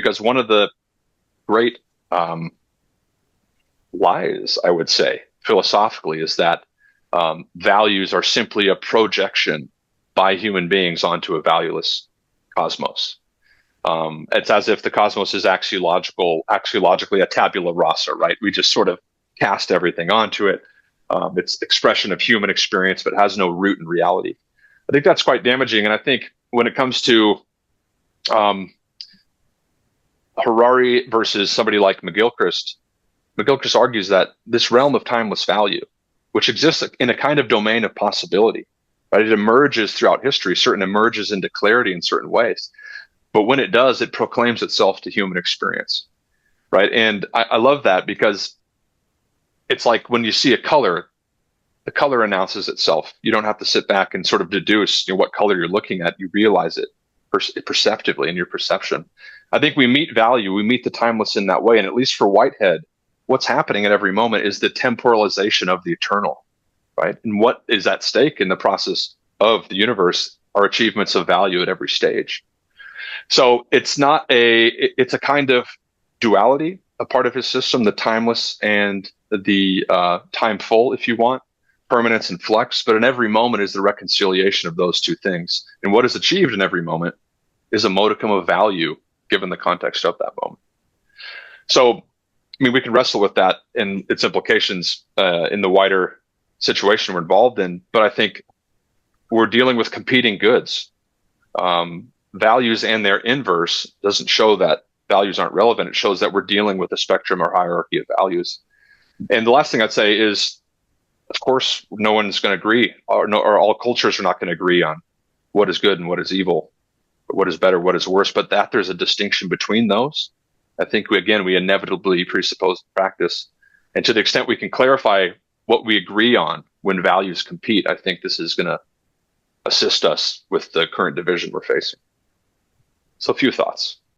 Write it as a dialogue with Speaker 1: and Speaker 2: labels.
Speaker 1: because one of the great lies, I would say, philosophically, is that values are simply a projection by human beings onto a valueless cosmos. It's as if the cosmos is axiologically a tabula rasa, right? We just sort of cast everything onto it. It's expression of human experience, but has no root in reality. I think that's quite damaging. And I think when it comes to Harari versus somebody like McGilchrist argues that this realm of timeless value, which exists in a kind of domain of possibility, right? It emerges throughout history, certain emerges into clarity in certain ways. But when it does, it proclaims itself to human experience, right? And I love that because it's like when you see a color, the color announces itself. You don't have to sit back and sort of deduce, what color you're looking at. You realize it perceptively in your perception. I think we meet value, we meet the timeless in that way. And at least for Whitehead, what's happening at every moment is the temporalization of the eternal, right? And what is at stake in the process of the universe are achievements of value at every stage. So it's a kind of duality, a part of his system, the timeless and the timeful, if you want, permanence and flux. But in every moment is the reconciliation of those two things. And what is achieved in every moment is a modicum of value given the context of that moment. So, we can wrestle with that and its implications in the wider situation we're involved in. But I think we're dealing with competing goods. Values and their inverse doesn't show that values aren't relevant. It shows that we're dealing with a spectrum or hierarchy of values. And the last thing I'd say is, of course, no one's going to agree, or all cultures are not going to agree on what is good and what is evil, or what is better, what is worse. But that there's a distinction between those, I think we inevitably presuppose practice. And to the extent we can clarify what we agree on when values compete, I think this is going to assist us with the current division we're facing. So a few thoughts.